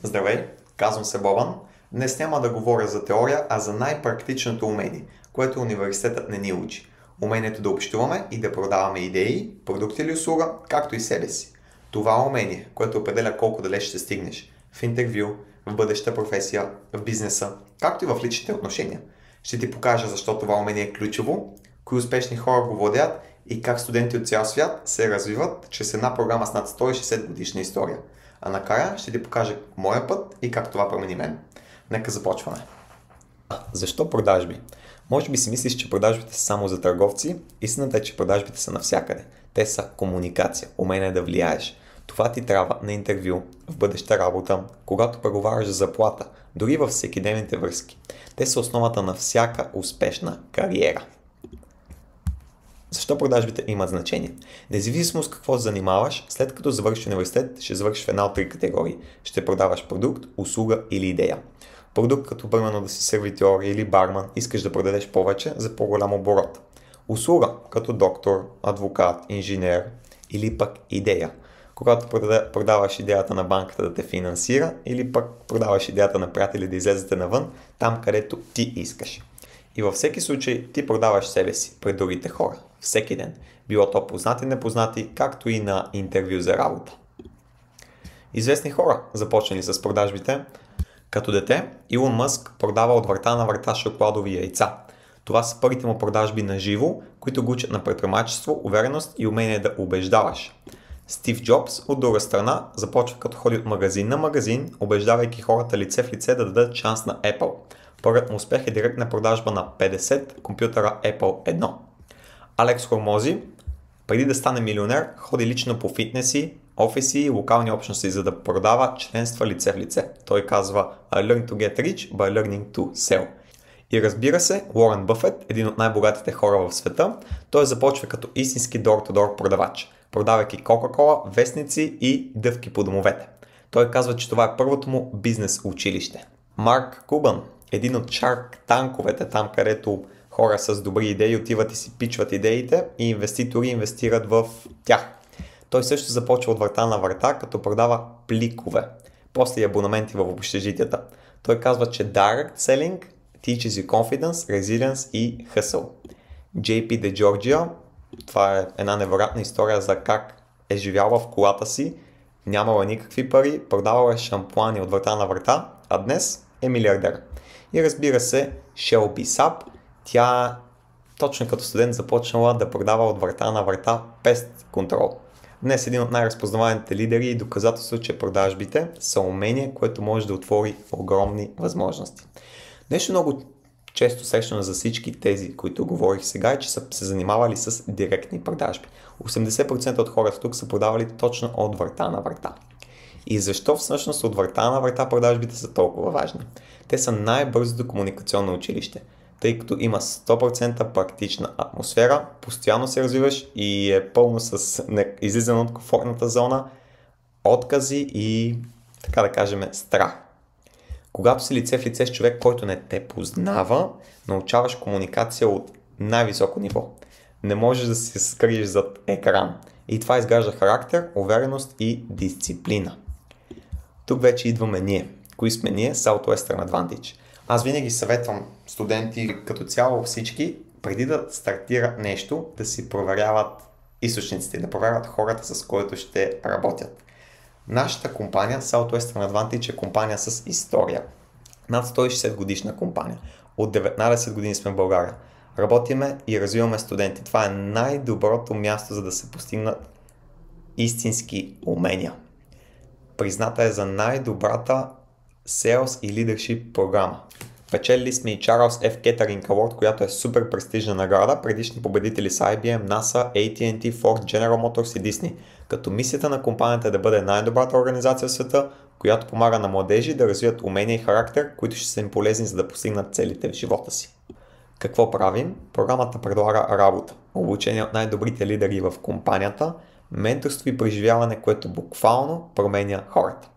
Здравей, казвам се Бобан. Днес няма да говоря за теория, а за най-практичното умение, което университетът не ни учи. Умението да общуваме и да продаваме идеи, продукти или услуга, както и себе си. Това умение, което определя колко далеч ще стигнеш в интервю, в бъдеща професия, в бизнеса, както и в личните отношения. Ще ти покажа защо това умение е ключово, кои успешни хора го владеят и как студенти от цял свят се развиват чрез една програма с над 160 годишна история. А накрая ще ти покажа моя път и как това промени мен. Нека започваме. Защо продажби? Може би си мислиш, че продажбите са само за търговци. Истината е, че продажбите са навсякъде. Те са комуникация, умение да влияеш. Това ти трябва на интервю, в бъдеща работа, когато преговаряш за заплата, дори във всекидневните връзки. Те са основата на всяка успешна кариера. Защо продажбите имат значение? Независимо с какво се занимаваш, след като завършиш университет, ще завършиш в една от три категории. Ще продаваш продукт, услуга или идея. Продукт като примерно да си сервитьор или барман, искаш да продадеш повече за по-голям оборот. Услуга като доктор, адвокат, инженер или пък идея. Когато продаваш идеята на банката да те финансира или пък продаваш идеята на приятели да излезете навън, там където ти искаш. И във всеки случай ти продаваш себе си пред другите хора. Всеки ден. Било то познати, непознати, както и на интервю за работа. Известни хора започнали с продажбите. Като дете, Илон Мъск продава от врата на врата шоколадови яйца. Това са първите му продажби на живо, които го учат на предприемачество, увереност и умение да убеждаваш. Стив Джобс, от друга страна, започва като ходи от магазин на магазин, убеждавайки хората лице в лице да дадат шанс на Apple. Първият му успех е директна продажба на 50 компютъра Apple 1. Алекс Хормози, преди да стане милионер, ходи лично по фитнеси, офиси и локални общности, за да продава членства лице в лице. Той казва I learn to get rich by learning to sell. И разбира се, Уорън Бъфет, един от най-богатите хора в света, той започва като истински door-to-door продавач, продавайки Кока-кола, вестници и дъвки по домовете. Той казва, че това е първото му бизнес училище. Марк Кубан, един от Shark танковете, там където хора с добри идеи отиват и си пичват идеите и инвеститори инвестират в тях. Той също започва от врата на врата, като продава пликове, после и абонаменти в общежитията. Той казва, че Direct Selling teaches you confidence, resilience и hustle. JP de Georgia, това е една невероятна история за как е живяла в колата си, нямала никакви пари, продавала е шампуани от врата на врата, а днес е милиардер. И разбира се, Shelby Sapp, тя точно като студент започнала да продава от врата на врата Pest Control. Днес е един от най-разпознаваните лидери и доказателство, че продажбите са умение, което може да отвори огромни възможности. Нещо много често срещано за всички тези, които говорих сега, е, че са се занимавали с директни продажби. 80% от хората тук са продавали точно от врата на врата. И защо всъщност от врата на врата продажбите са толкова важни? Те са най-бързото комуникационно училище, тъй като има 100% практична атмосфера, постоянно се развиваш и е пълно с излизане от комфортната зона, откази и, така да кажем, страх. Когато си лице в лице с човек, който не те познава, научаваш комуникация от най-високо ниво. Не можеш да се скриеш зад екран. И това изгражда характер, увереност и дисциплина. Тук вече идваме ние. Кои сме ние? Southwestern Advantage. Аз винаги съветвам студенти, като цяло всички, преди да стартира нещо, да си проверяват източниците, да проверяват хората, с които ще работят. Нашата компания, Southwestern Advantage, е компания с история. Над 160 годишна компания. От 19 години сме в България. Работиме и развиваме студенти. Това е най-доброто място, за да се постигнат истински умения. Призната е за най-добрата Sales и Leadership програма. Печелили сме и Charles F. Kettering Award, която е супер престижна награда. Предишни победители са IBM, NASA, AT&T, Ford, General Motors и Disney. Като мисията на компанията е да бъде най-добрата организация в света, която помага на младежи да развият умения и характер, които ще са им полезни, за да постигнат целите в живота си. Какво правим? Програмата предлага работа, обучение от най-добрите лидери в компанията, менторство и преживяване, което буквално променя хората.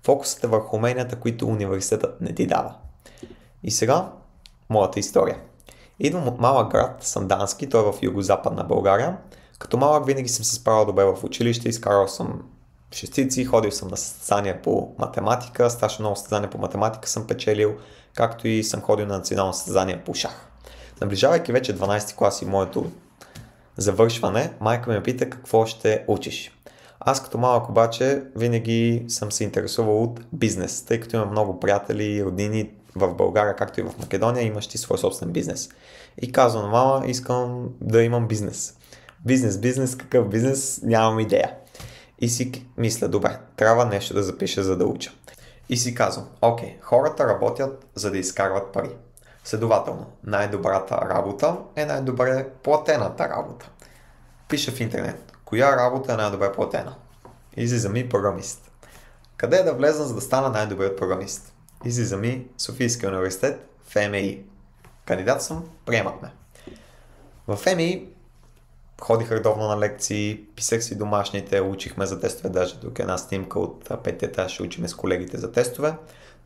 Фокусът е върху уменията, които университетът не ти дава. И сега, моята история. Идвам от малък град, Сандански, той е в югозападна България. Като малък винаги съм се справил добре в училище, изкарал съм шестици, ходил съм на състезания по математика, страшно много състезания по математика съм печелил, както и съм ходил на национално състезание по шах. Наближавайки вече 12 клас и моето завършване, майка ме пита какво ще учиш. Аз като малък обаче винаги съм се интересувал от бизнес, тъй като имам много приятели и роднини в България, както и в Македония, имащи свой собствен бизнес. И казвам на мама, искам да имам бизнес. Бизнес, какъв бизнес? Нямам идея. И си мисля, добре, трябва нещо да запиша, за да уча. И си казвам, окей, хората работят, за да изкарват пари. Следователно, най-добрата работа е най-добре платената работа. Пиша в интернет, коя работа е най-добре платена? Излиза ми програмист. Къде да влезна, за да стана най-добрият програмист? Излиза ми Софийския университет, ФМИ. Кандидат съм, приемат ме. В ФМИ ходих редовно на лекции, писах си домашните, учихме за тестове, даже тук една снимка от петия етаж, учиме с колегите за тестове,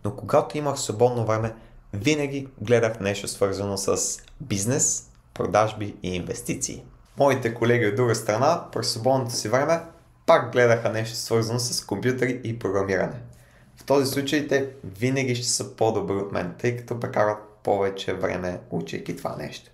но когато имах свободно време, винаги гледах нещо свързано с бизнес, продажби и инвестиции. Моите колеги от друга страна, през свободното си време, пак гледаха нещо свързано с компютъри и програмиране. В този случай те винаги ще са по-добри от мен, тъй като прекарат повече време учейки това нещо.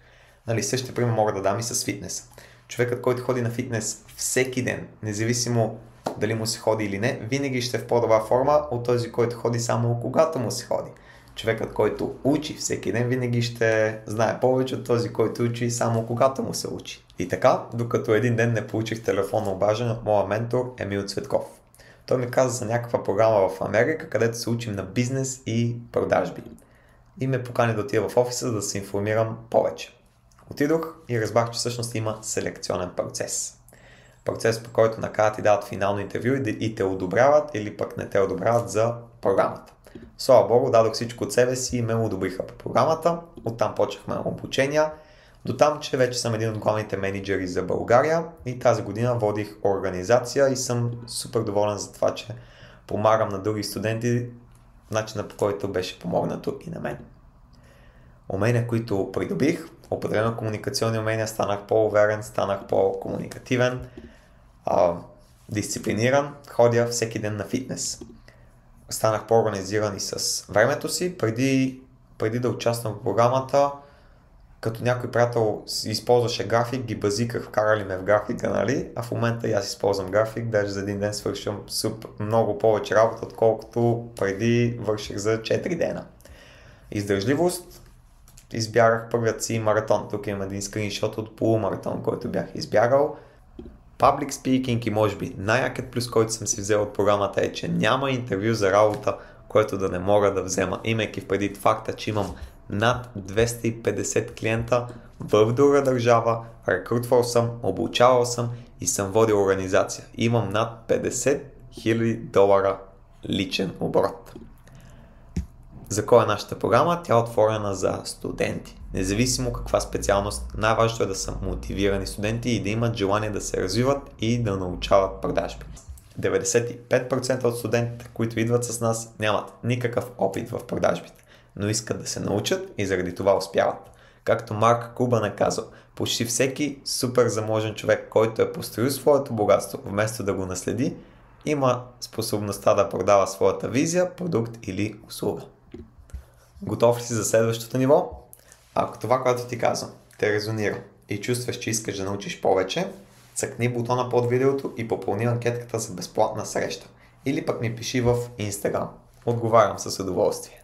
Същия пример мога да дам и с фитнеса. Човекът, който ходи на фитнес всеки ден, независимо дали му се ходи или не, винаги ще е в по-добра форма от този, който ходи само когато му се ходи. Човекът, който учи всеки ден, винаги ще знае повече от този, който учи само когато му се учи. И така, докато един ден не получих телефонно обаждане от моя ментор Емил Цветков. Той ми каза за някаква програма в Америка, където се учим на бизнес и продажби. И ме покани да отида в офиса да се информирам повече. Отидох и разбрах, че всъщност има селекционен процес. Процес, по който накрая ти дават финално интервю и те одобряват или пък не те одобряват за програмата. Слава Богу, дадох всичко от себе си и ме одобриха по програмата. Оттам почнахме обучения. До там, че вече съм един от главните менеджери за България и тази година водих организация и съм супер доволен за това, че помагам на други студенти, начина по който беше помогнато и на мен. Умения, които придобих, определено комуникационни умения, станах по-уверен, станах по-комуникативен, дисциплиниран, ходя всеки ден на фитнес. Станах по-организиран и с времето си. Преди да участвам в програмата, като някой приятел използваше график, ги базиках, вкарали ме в графика, нали? А в момента и аз използвам график, даже за един ден свършвам много повече работа, отколкото преди върших за 4 дена. Издържливост. Избягах първият си маратон. Тук имам един скриншот от полумаратон, който бях избягал. Public speaking и може би най-якият плюс, който съм си взел от програмата е, че няма интервю за работа, което да не мога да взема, имайки преди факта, че имам над 250 клиента в друга държава, рекрутвал съм, обучавал съм и съм водил организация. Имам над 50 $000 личен оборот. За кой е нашата програма? Тя е отворена за студенти. Независимо каква специалност, най-важното е да са мотивирани студенти и да имат желание да се развиват и да научават продажби. 95% от студентите, които идват с нас, нямат никакъв опит в продажбите, но искат да се научат и заради това успяват. Както Марк Кубан е казал, почти всеки супер заможен човек, който е построил своето богатство, вместо да го наследи, има способността да продава своята визия, продукт или услуга. Готов ли си за следващото ниво? Ако това, което ти казвам, те резонира и чувстваш, че искаш да научиш повече, цъкни бутона под видеото и попълни анкетката за безплатна среща. Или пък ми пиши в Instagram. Отговарям с удоволствие.